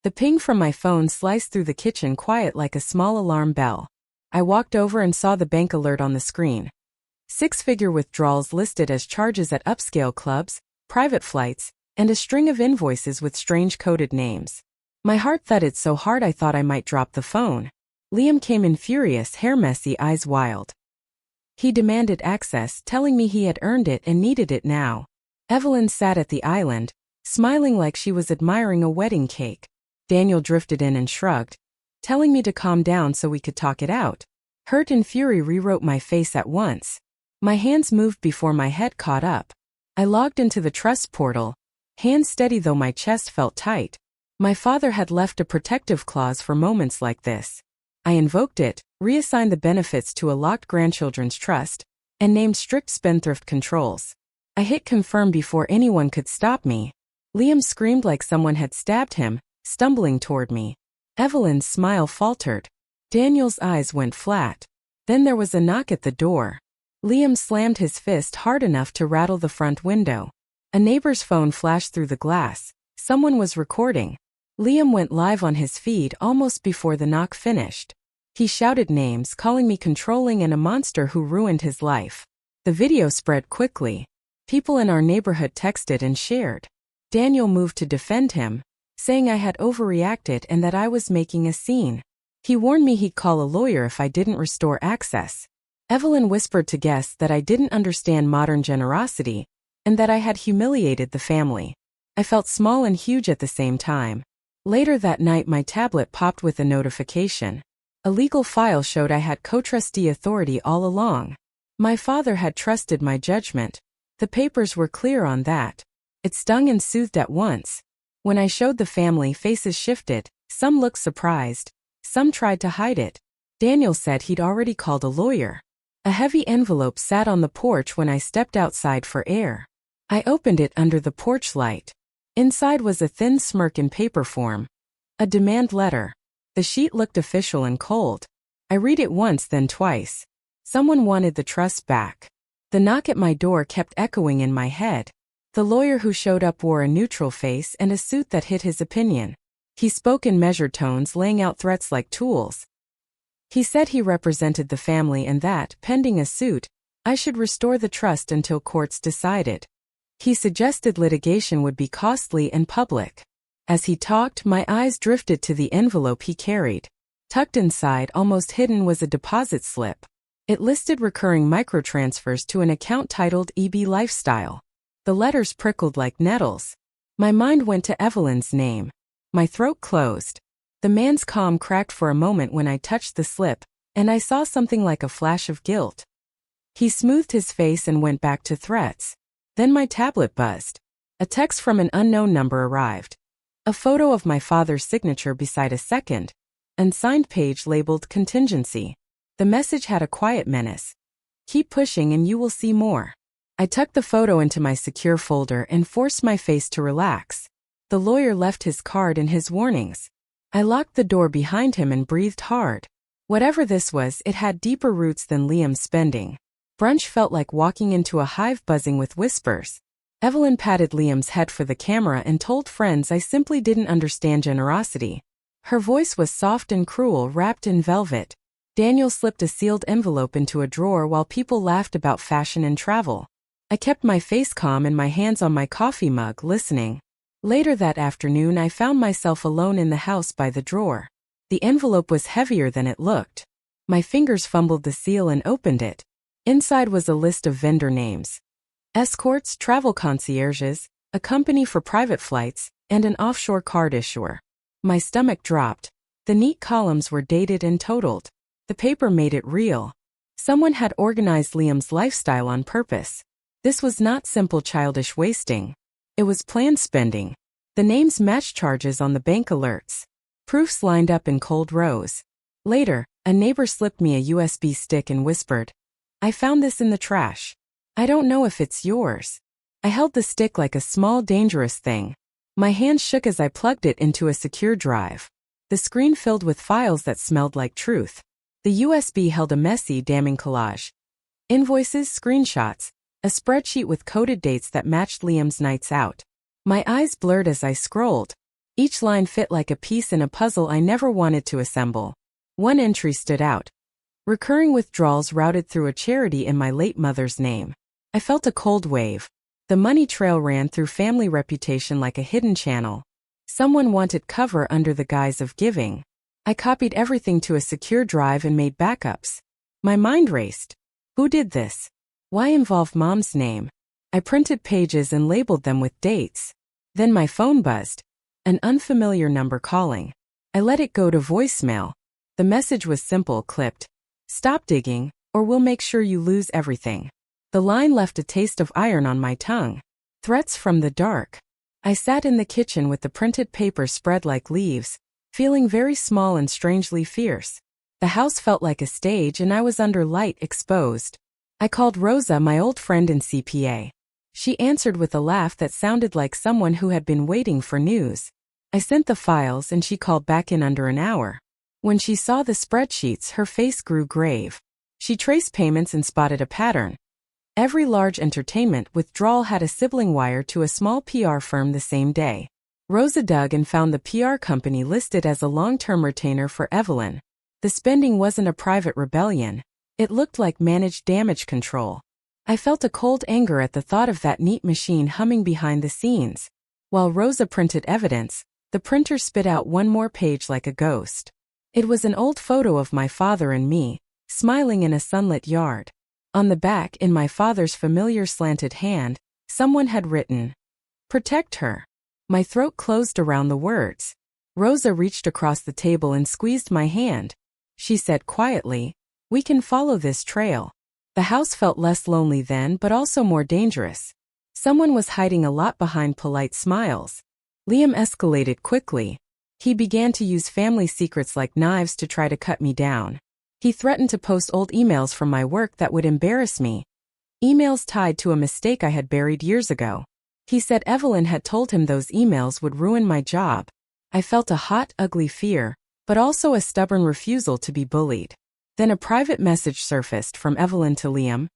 The ping from my phone sliced through the kitchen quiet like a small alarm bell. I walked over and saw the bank alert on the screen. 6-figure withdrawals listed as charges at upscale clubs, private flights, and a string of invoices with strange coded names. My heart thudded so hard I thought I might drop the phone. Liam came in furious, hair messy, eyes wild. He demanded access, telling me he had earned it and needed it now. Evelyn sat at the island, smiling like she was admiring a wedding cake. Daniel drifted in and shrugged, telling me to calm down so we could talk it out. Hurt and fury rewrote my face at once. My hands moved before my head caught up. I logged into the trust portal, hands steady though my chest felt tight. My father had left a protective clause for moments like this. I invoked it, reassigned the benefits to a locked grandchildren's trust, and named strict spendthrift controls. I hit confirm before anyone could stop me. Liam screamed like someone had stabbed him, stumbling toward me. Evelyn's smile faltered. Daniel's eyes went flat. Then there was a knock at the door. Liam slammed his fist hard enough to rattle the front window. A neighbor's phone flashed through the glass. Someone was recording. Liam went live on his feed almost before the knock finished. He shouted names, calling me controlling and a monster who ruined his life. The video spread quickly. People in our neighborhood texted and shared. Daniel moved to defend him, saying I had overreacted and that I was making a scene. He warned me he'd call a lawyer if I didn't restore access. Evelyn whispered to guests that I didn't understand modern generosity, and that I had humiliated the family. I felt small and huge at the same time. Later that night my tablet popped with a notification. A legal file showed I had co-trustee authority all along. My father had trusted my judgment. The papers were clear on that. It stung and soothed at once. When I showed the family, faces shifted. Some looked surprised. Some tried to hide it. Daniel said he'd already called a lawyer. A heavy envelope sat on the porch when I stepped outside for air. I opened it under the porch light. Inside was a thin smirk in paper form. A demand letter. The sheet looked official and cold. I read it once, then twice. Someone wanted the trust back. The knock at my door kept echoing in my head. The lawyer who showed up wore a neutral face and a suit that hid his opinion. He spoke in measured tones, laying out threats like tools. He said he represented the family and that, pending a suit, I should restore the trust until courts decided. He suggested litigation would be costly and public. As he talked, my eyes drifted to the envelope he carried. Tucked inside, almost hidden, was a deposit slip. It listed recurring microtransfers to an account titled EB Lifestyle. The letters prickled like nettles. My mind went to Evelyn's name. My throat closed. The man's calm cracked for a moment when I touched the slip, and I saw something like a flash of guilt. He smoothed his face and went back to threats. Then my tablet buzzed. A text from an unknown number arrived. A photo of my father's signature beside a second, unsigned page labeled contingency. The message had a quiet menace. Keep pushing and you will see more. I tucked the photo into my secure folder and forced my face to relax. The lawyer left his card and his warnings. I locked the door behind him and breathed hard. Whatever this was, it had deeper roots than Liam's spending. Brunch felt like walking into a hive buzzing with whispers. Evelyn patted Liam's head for the camera and told friends I simply didn't understand generosity. Her voice was soft and cruel, wrapped in velvet. Daniel slipped a sealed envelope into a drawer while people laughed about fashion and travel. I kept my face calm and my hands on my coffee mug, listening. Later that afternoon I found myself alone in the house by the drawer. The envelope was heavier than it looked. My fingers fumbled the seal and opened it. Inside was a list of vendor names. Escorts, travel concierges, a company for private flights, and an offshore card issuer. My stomach dropped. The neat columns were dated and totaled. The paper made it real. Someone had organized Liam's lifestyle on purpose. This was not simple childish wasting. It was planned spending. The names matched charges on the bank alerts. Proofs lined up in cold rows. Later, a neighbor slipped me a USB stick and whispered, "I found this in the trash. I don't know if it's yours." I held the stick like a small, dangerous thing. My hand shook as I plugged it into a secure drive. The screen filled with files that smelled like truth. The USB held a messy, damning collage. Invoices, screenshots, a spreadsheet with coded dates that matched Liam's nights out. My eyes blurred as I scrolled. Each line fit like a piece in a puzzle I never wanted to assemble. One entry stood out. Recurring withdrawals routed through a charity in my late mother's name. I felt a cold wave. The money trail ran through family reputation like a hidden channel. Someone wanted cover under the guise of giving. I copied everything to a secure drive and made backups. My mind raced. Who did this? Why involve Mom's name? I printed pages and labeled them with dates. Then my phone buzzed. An unfamiliar number calling. I let it go to voicemail. The message was simple, clipped. Stop digging, or we'll make sure you lose everything. The line left a taste of iron on my tongue. Threats from the dark. I sat in the kitchen with the printed paper spread like leaves, feeling very small and strangely fierce. The house felt like a stage and I was under light, exposed. I called Rosa, my old friend in CPA. She answered with a laugh that sounded like someone who had been waiting for news. I sent the files and she called back in under an hour. When she saw the spreadsheets, her face grew grave. She traced payments and spotted a pattern. Every large entertainment withdrawal had a sibling wire to a small PR firm the same day. Rosa dug and found the PR company listed as a long-term retainer for Evelyn. The spending wasn't a private rebellion. It looked like managed damage control. I felt a cold anger at the thought of that neat machine humming behind the scenes. While Rosa printed evidence, the printer spit out one more page like a ghost. It was an old photo of my father and me, smiling in a sunlit yard. On the back, in my father's familiar slanted hand, someone had written, "Protect her." My throat closed around the words. Rosa reached across the table and squeezed my hand. She said quietly, "We can follow this trail." The house felt less lonely then, but also more dangerous. Someone was hiding a lot behind polite smiles. Liam escalated quickly. He began to use family secrets like knives to try to cut me down. He threatened to post old emails from my work that would embarrass me. Emails tied to a mistake I had buried years ago. He said Evelyn had told him those emails would ruin my job. I felt a hot, ugly fear, but also a stubborn refusal to be bullied. Then a private message surfaced from Evelyn to Liam.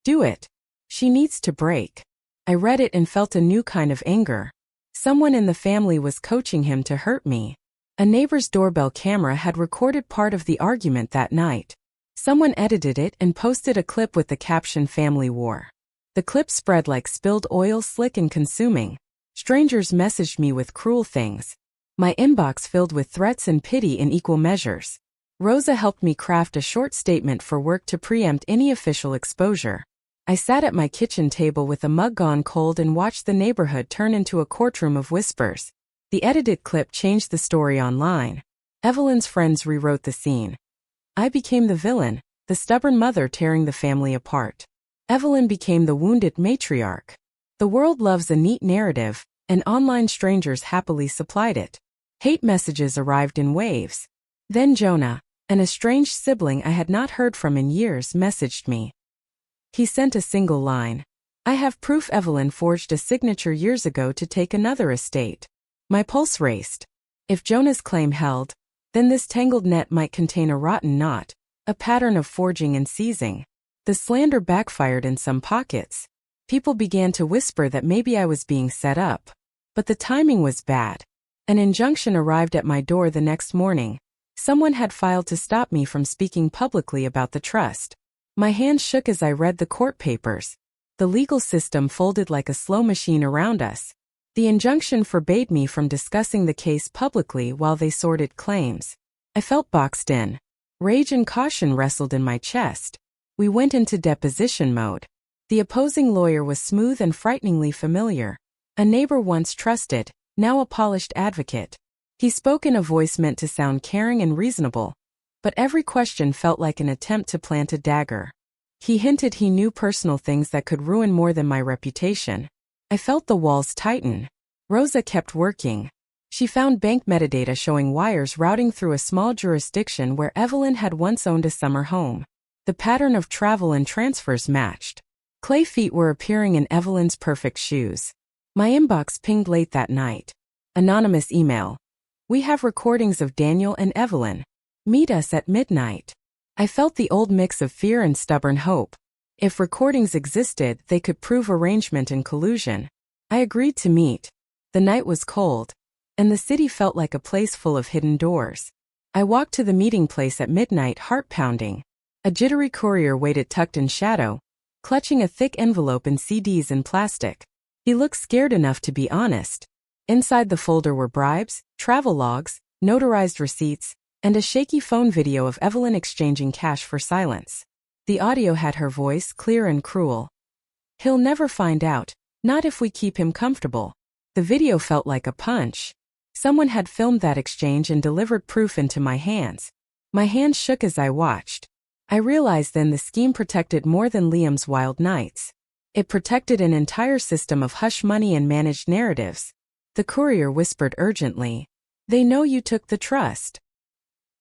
"Do it. She needs to break." I read it and felt a new kind of anger. Someone in the family was coaching him to hurt me. A neighbor's doorbell camera had recorded part of the argument that night. Someone edited it and posted a clip with the caption "Family War." The clip spread like spilled oil, slick and consuming. Strangers messaged me with cruel things. My inbox filled with threats and pity in equal measures. Rosa helped me craft a short statement for work to preempt any official exposure. I sat at my kitchen table with a mug gone cold and watched the neighborhood turn into a courtroom of whispers. The edited clip changed the story online. Evelyn's friends rewrote the scene. I became the villain, the stubborn mother tearing the family apart. Evelyn became the wounded matriarch. The world loves a neat narrative, and online strangers happily supplied it. Hate messages arrived in waves. Then Jonah, an estranged sibling I had not heard from in years, messaged me. He sent a single line. "I have proof Evelyn forged a signature years ago to take another estate." My pulse raced. If Jonah's claim held, then this tangled net might contain a rotten knot, a pattern of forging and seizing. The slander backfired in some pockets. People began to whisper that maybe I was being set up. But the timing was bad. An injunction arrived at my door the next morning. Someone had filed to stop me from speaking publicly about the trust. My hands shook as I read the court papers. The legal system folded like a slow machine around us. The injunction forbade me from discussing the case publicly while they sorted claims. I felt boxed in. Rage and caution wrestled in my chest. We went into deposition mode. The opposing lawyer was smooth and frighteningly familiar. A neighbor once trusted, now a polished advocate. He spoke in a voice meant to sound caring and reasonable, but every question felt like an attempt to plant a dagger. He hinted he knew personal things that could ruin more than my reputation. I felt the walls tighten. Rosa kept working. She found bank metadata showing wires routing through a small jurisdiction where Evelyn had once owned a summer home. The pattern of travel and transfers matched. Clay feet were appearing in Evelyn's perfect shoes. My inbox pinged late that night. Anonymous email. "We have recordings of Daniel and Evelyn. Meet us at midnight." I felt the old mix of fear and stubborn hope. If recordings existed, they could prove arrangement and collusion. I agreed to meet. The night was cold. and the city felt like a place full of hidden doors. I walked to the meeting place at midnight, heart pounding. A jittery courier waited tucked in shadow, clutching a thick envelope in CDs and plastic. He looked scared enough to be honest. Inside the folder were bribes, travel logs, notarized receipts, and a shaky phone video of Evelyn exchanging cash for silence. The audio had her voice, clear and cruel. "He'll never find out, not if we keep him comfortable." The video felt like a punch. Someone had filmed that exchange and delivered proof into my hands. My hands shook as I watched. I realized then the scheme protected more than Liam's wild nights. It protected an entire system of hush money and managed narratives. The courier whispered urgently, "They know you took the trust."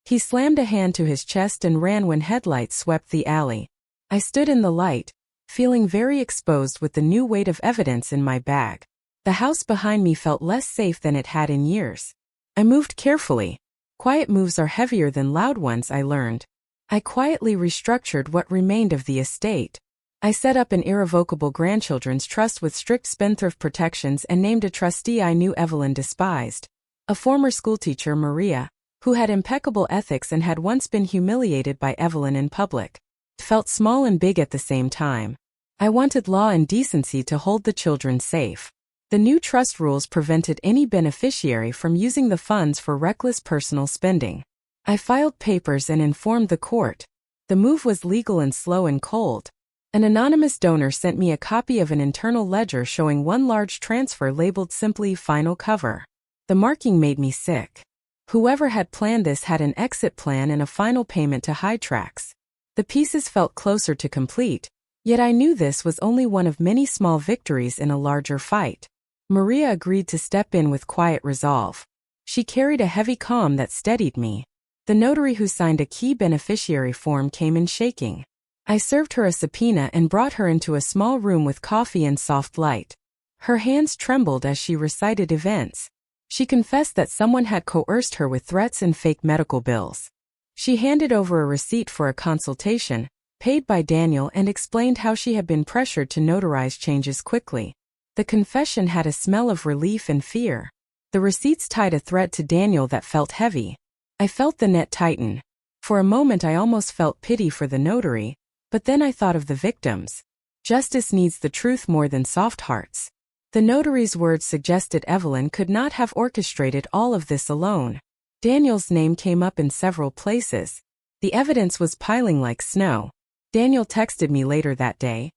He slammed a hand to his chest and ran when headlights swept the alley. I stood in the light, feeling very exposed with the new weight of evidence in my bag. The house behind me felt less safe than it had in years. I moved carefully. Quiet moves are heavier than loud ones, I learned. I quietly restructured what remained of the estate. I set up an irrevocable grandchildren's trust with strict spendthrift protections and named a trustee I knew Evelyn despised. A former schoolteacher, Maria, who had impeccable ethics and had once been humiliated by Evelyn in public. It felt small and big at the same time. I wanted law and decency to hold the children safe. The new trust rules prevented any beneficiary from using the funds for reckless personal spending. I filed papers and informed the court. The move was legal and slow and cold. An anonymous donor sent me a copy of an internal ledger showing one large transfer labeled simply "Final Cover." The marking made me sick. Whoever had planned this had an exit plan and a final payment to Hytrax. The pieces felt closer to complete, yet I knew this was only one of many small victories in a larger fight. Maria agreed to step in with quiet resolve. She carried a heavy calm that steadied me. The notary who signed a key beneficiary form came in shaking. I served her a subpoena and brought her into a small room with coffee and soft light. Her hands trembled as she recited events. She confessed that someone had coerced her with threats and fake medical bills. She handed over a receipt for a consultation, paid by Daniel, and explained how she had been pressured to notarize changes quickly. The confession had a smell of relief and fear. The receipts tied a thread to Daniel that felt heavy. I felt the net tighten. For a moment I almost felt pity for the notary, but then I thought of the victims. Justice needs the truth more than soft hearts. The notary's words suggested Evelyn could not have orchestrated all of this alone. Daniel's name came up in several places. The evidence was piling like snow. Daniel texted me later that day.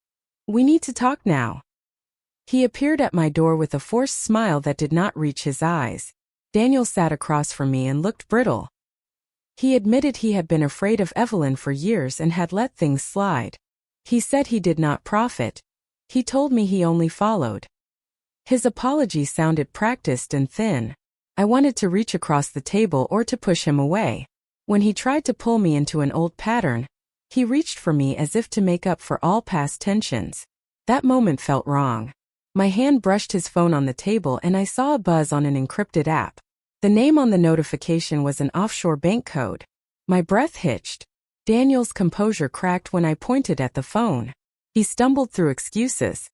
"We need to talk now." He appeared at my door with a forced smile that did not reach his eyes. Daniel sat across from me and looked brittle. He admitted he had been afraid of Evelyn for years and had let things slide. He said he did not profit. He told me he only followed. His apology sounded practiced and thin. I wanted to reach across the table or to push him away. When he tried to pull me into an old pattern, he reached for me as if to make up for all past tensions. That moment felt wrong. My hand brushed his phone on the table and I saw a buzz on an encrypted app. The name on the notification was an offshore bank code. My breath hitched. Daniel's composure cracked when I pointed at the phone. He stumbled through excuses.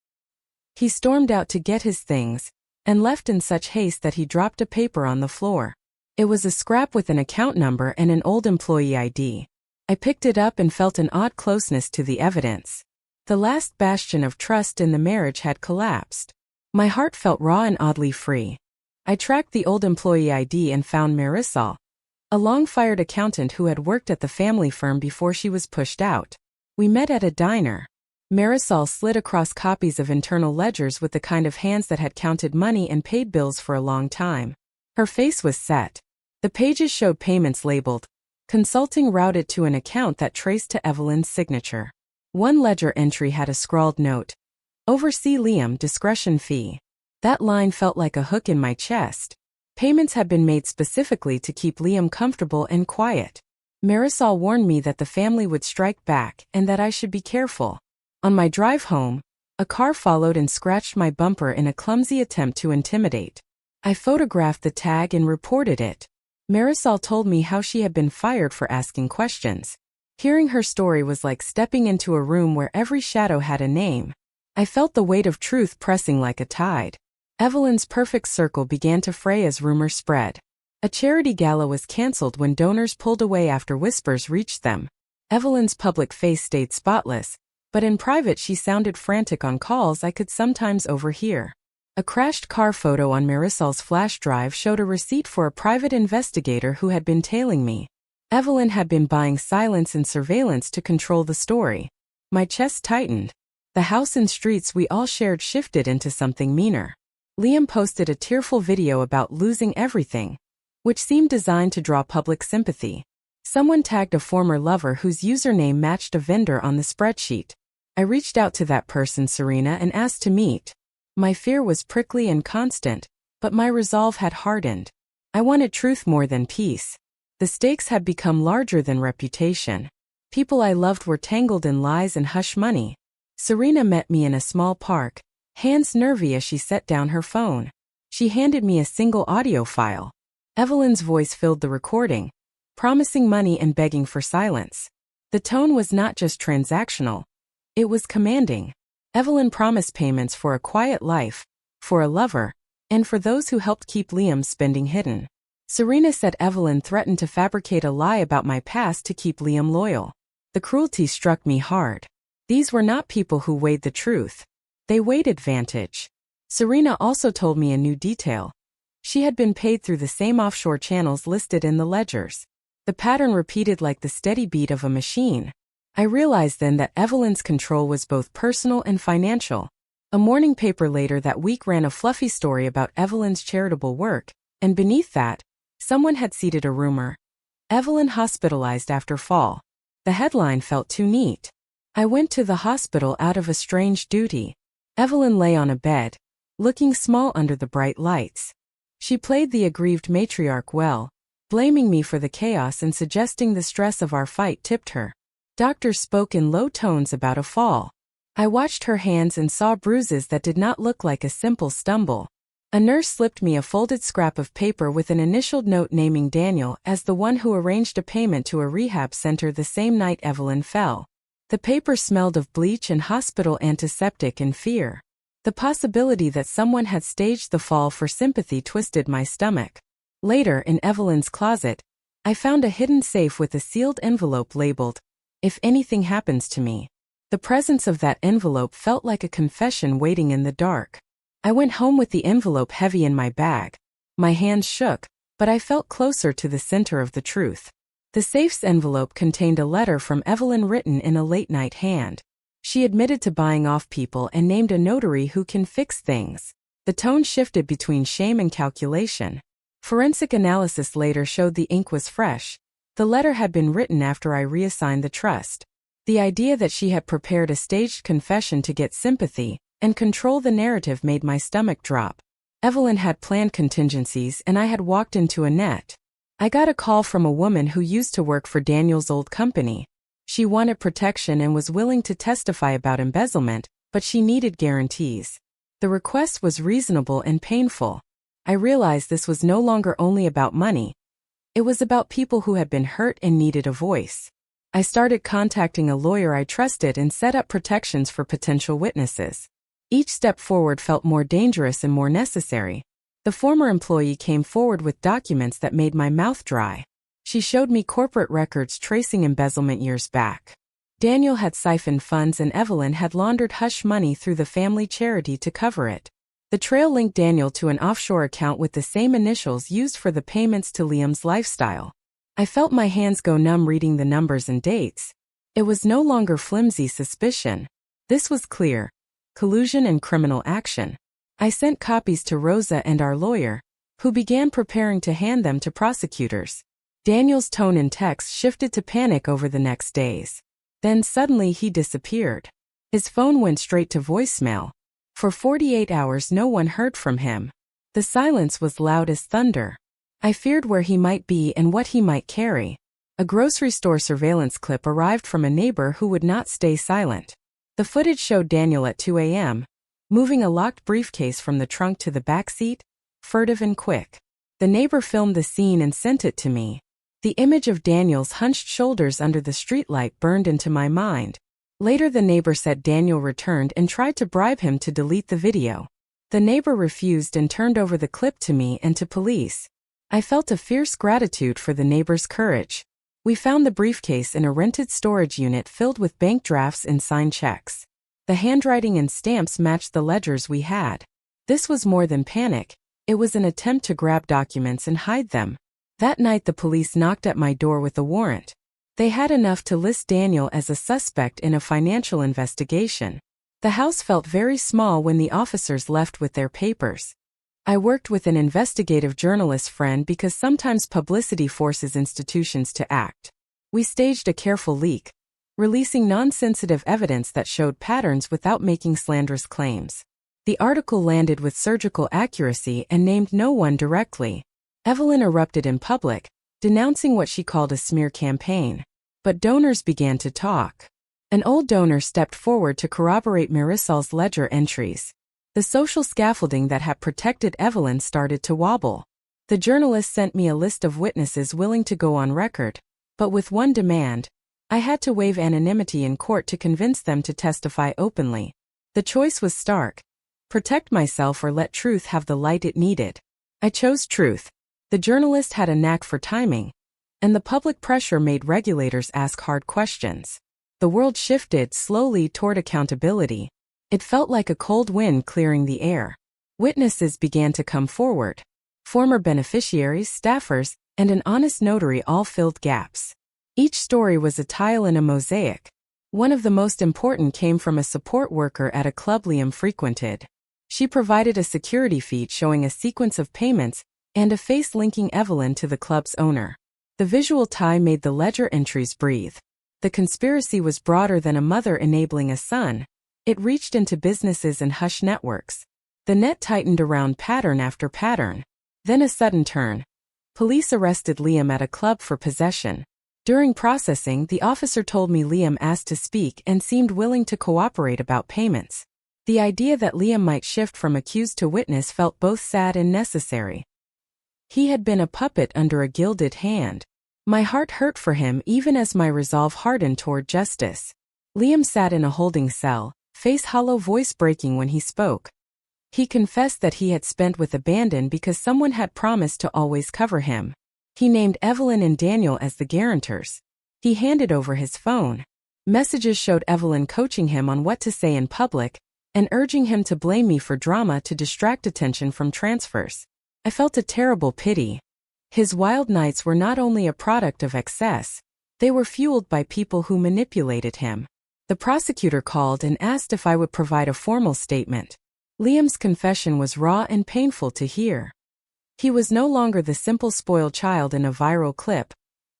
He stormed out to get his things, and left in such haste that he dropped a paper on the floor. It was a scrap with an account number and an old employee ID. I picked it up and felt an odd closeness to the evidence. The last bastion of trust in the marriage had collapsed. My heart felt raw and oddly free. I tracked the old employee ID and found Marisol, a long-fired accountant who had worked at the family firm before she was pushed out. We met at a diner. Marisol slid across copies of internal ledgers with the kind of hands that had counted money and paid bills for a long time. Her face was set. The pages showed payments labeled "Consulting routed to an account" that traced to Evelyn's signature. One ledger entry had a scrawled note, "Oversee Liam, discretion fee." That line felt like a hook in my chest. Payments had been made specifically to keep Liam comfortable and quiet. Marisol warned me that the family would strike back and that I should be careful. On my drive home, a car followed and scratched my bumper in a clumsy attempt to intimidate. I photographed the tag and reported it. Marisol told me how she had been fired for asking questions. Hearing her story was like stepping into a room where every shadow had a name. I felt the weight of truth pressing like a tide. Evelyn's perfect circle began to fray as rumors spread. A charity gala was cancelled when donors pulled away after whispers reached them. Evelyn's public face stayed spotless, but in private she sounded frantic on calls I could sometimes overhear. A crashed car photo on Marisol's flash drive showed a receipt for a private investigator who had been tailing me. Evelyn had been buying silence and surveillance to control the story. My chest tightened. The house and streets we all shared shifted into something meaner. Liam posted a tearful video about losing everything, which seemed designed to draw public sympathy. Someone tagged a former lover whose username matched a vendor on the spreadsheet. I reached out to that person, Serena, and asked to meet. My fear was prickly and constant, but my resolve had hardened. I wanted truth more than peace. The stakes had become larger than reputation. People I loved were tangled in lies and hush money. Serena met me in a small park, hands nervy as she set down her phone. She handed me a single audio file. Evelyn's voice filled the recording, promising money and begging for silence. The tone was not just transactional. It was commanding. Evelyn promised payments for a quiet life, for a lover, and for those who helped keep Liam's spending hidden. Serena said Evelyn threatened to fabricate a lie about my past to keep Liam loyal. The cruelty struck me hard. These were not people who weighed the truth. They weighed advantage. Serena also told me a new detail. She had been paid through the same offshore channels listed in the ledgers. The pattern repeated like the steady beat of a machine. I realized then that Evelyn's control was both personal and financial. A morning paper later that week ran a fluffy story about Evelyn's charitable work, and beneath that, someone had seeded a rumor. Evelyn hospitalized after fall. The headline felt too neat. I went to the hospital out of a strange duty. Evelyn lay on a bed, looking small under the bright lights. She played the aggrieved matriarch well, blaming me for the chaos and suggesting the stress of our fight tipped her. Doctors spoke in low tones about a fall. I watched her hands and saw bruises that did not look like a simple stumble. A nurse slipped me a folded scrap of paper with an initialed note naming Daniel as the one who arranged a payment to a rehab center the same night Evelyn fell. The paper smelled of bleach and hospital antiseptic and fear. The possibility that someone had staged the fall for sympathy twisted my stomach. Later, in Evelyn's closet, I found a hidden safe with a sealed envelope labeled, "If anything happens to me." The presence of that envelope felt like a confession waiting in the dark. I went home with the envelope heavy in my bag. My hands shook, but I felt closer to the center of the truth. The safe's envelope contained a letter from Evelyn written in a late-night hand. She admitted to buying off people and named a notary who can fix things. The tone shifted between shame and calculation. Forensic analysis later showed the ink was fresh. The letter had been written after I reassigned the trust. The idea that she had prepared a staged confession to get sympathy and control the narrative made my stomach drop. Evelyn had planned contingencies and I had walked into a net. I got a call from a woman who used to work for Daniel's old company. She wanted protection and was willing to testify about embezzlement, but she needed guarantees. The request was reasonable and painful. I realized this was no longer only about money. It was about people who had been hurt and needed a voice. I started contacting a lawyer I trusted and set up protections for potential witnesses. Each step forward felt more dangerous and more necessary. The former employee came forward with documents that made my mouth dry. She showed me corporate records tracing embezzlement years back. Daniel had siphoned funds and Evelyn had laundered hush money through the family charity to cover it. The trail linked Daniel to an offshore account with the same initials used for the payments to Liam's lifestyle. I felt my hands go numb reading the numbers and dates. It was no longer flimsy suspicion. This was clear. Collusion and criminal action. I sent copies to Rosa and our lawyer, who began preparing to hand them to prosecutors. Daniel's tone in text shifted to panic over the next days. Then suddenly he disappeared. His phone went straight to voicemail. For 48 hours no one heard from him. The silence was loud as thunder. I feared where he might be and what he might carry. A grocery store surveillance clip arrived from a neighbor who would not stay silent. The footage showed Daniel at 2 a.m., moving a locked briefcase from the trunk to the back seat, furtive and quick. The neighbor filmed the scene and sent it to me. The image of Daniel's hunched shoulders under the streetlight burned into my mind. Later the neighbor said Daniel returned and tried to bribe him to delete the video. The neighbor refused and turned over the clip to me and to police. I felt a fierce gratitude for the neighbor's courage. We found the briefcase in a rented storage unit filled with bank drafts and signed checks. The handwriting and stamps matched the ledgers we had. This was more than panic. It was an attempt to grab documents and hide them. That night the police knocked at my door with a warrant. They had enough to list Daniel as a suspect in a financial investigation. The house felt very small when the officers left with their papers. I worked with an investigative journalist friend because sometimes publicity forces institutions to act. We staged a careful leak, releasing non-sensitive evidence that showed patterns without making slanderous claims. The article landed with surgical accuracy and named no one directly. Evelyn erupted in public, denouncing what she called a smear campaign. But donors began to talk. An old donor stepped forward to corroborate Marisol's ledger entries. The social scaffolding that had protected Evelyn started to wobble. The journalist sent me a list of witnesses willing to go on record, but with one demand: I had to waive anonymity in court to convince them to testify openly. The choice was stark: protect myself or let truth have the light it needed. I chose truth. The journalist had a knack for timing, and the public pressure made regulators ask hard questions. The world shifted slowly toward accountability. It felt like a cold wind clearing the air. Witnesses began to come forward. Former beneficiaries, staffers, and an honest notary all filled gaps. Each story was a tile in a mosaic. One of the most important came from a support worker at a club Liam frequented. She provided a security feed showing a sequence of payments and a face linking Evelyn to the club's owner. The visual tie made the ledger entries breathe. The conspiracy was broader than a mother enabling a son. It reached into businesses and hush networks. The net tightened around pattern after pattern. Then a sudden turn. Police arrested Liam at a club for possession. During processing, the officer told me Liam asked to speak and seemed willing to cooperate about payments. The idea that Liam might shift from accused to witness felt both sad and necessary. He had been a puppet under a gilded hand. My heart hurt for him even as my resolve hardened toward justice. Liam sat in a holding cell, face hollow, voice breaking when he spoke. He confessed that he had spent with abandon because someone had promised to always cover him. He named Evelyn and Daniel as the guarantors. He handed over his phone. Messages showed Evelyn coaching him on what to say in public and urging him to blame me for drama to distract attention from transfers. I felt a terrible pity. His wild nights were not only a product of excess, they were fueled by people who manipulated him. The prosecutor called and asked if I would provide a formal statement. Liam's confession was raw and painful to hear. He was no longer the simple spoiled child in a viral clip.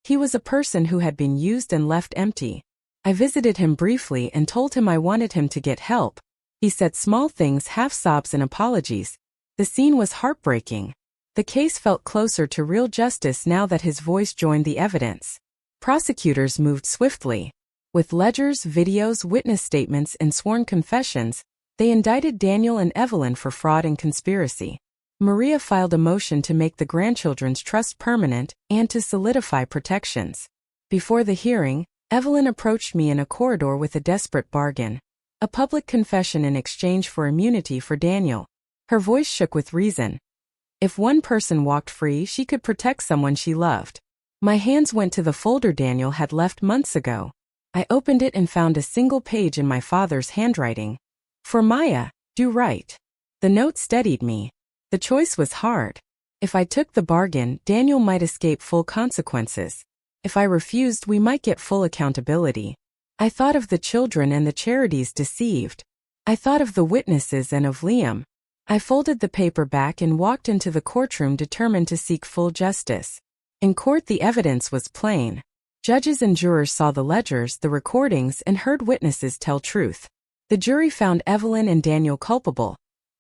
He was a person who had been used and left empty. I visited him briefly and told him I wanted him to get help. He said small things, half sobs and apologies. The scene was heartbreaking. The case felt closer to real justice now that his voice joined the evidence. Prosecutors moved swiftly. With ledgers, videos, witness statements, and sworn confessions, they indicted Daniel and Evelyn for fraud and conspiracy. Maria filed a motion to make the grandchildren's trust permanent and to solidify protections. Before the hearing, Evelyn approached me in a corridor with a desperate bargain: a public confession in exchange for immunity for Daniel. Her voice shook with reason. If one person walked free, she could protect someone she loved. My hands went to the folder Daniel had left months ago. I opened it and found a single page in my father's handwriting. For Maya, do right. The note steadied me. The choice was hard. If I took the bargain, Daniel might escape full consequences. If I refused, we might get full accountability. I thought of the children and the charities deceived. I thought of the witnesses and of Liam. I folded the paper back and walked into the courtroom determined to seek full justice. In court, the evidence was plain. Judges and jurors saw the ledgers, the recordings, and heard witnesses tell truth. The jury found Evelyn and Daniel culpable.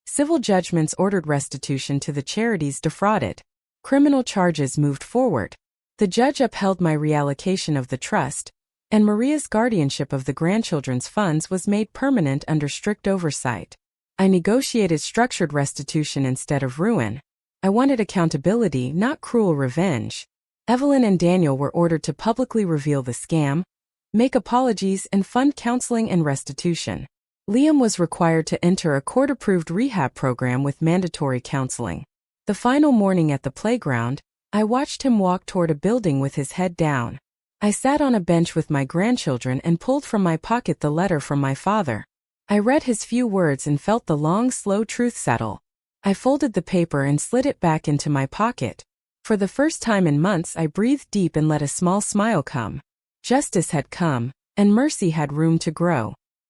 Civil judgments ordered restitution to the charities defrauded. Criminal charges moved forward. The judge upheld my reallocation of the trust, and Maria's guardianship of the grandchildren's funds was made permanent under strict oversight. I negotiated structured restitution instead of ruin. I wanted accountability, not cruel revenge. Evelyn and Daniel were ordered to publicly reveal the scam, make apologies, and fund counseling and restitution. Liam was required to enter a court-approved rehab program with mandatory counseling. The final morning at the playground, I watched him walk toward a building with his head down. I sat on a bench with my grandchildren and pulled from my pocket the letter from my father. I read his few words and felt the long, slow truth settle. I folded the paper and slid it back into my pocket. For the first time in months, I breathed deep and let a small smile come. Justice had come, and mercy had room to grow.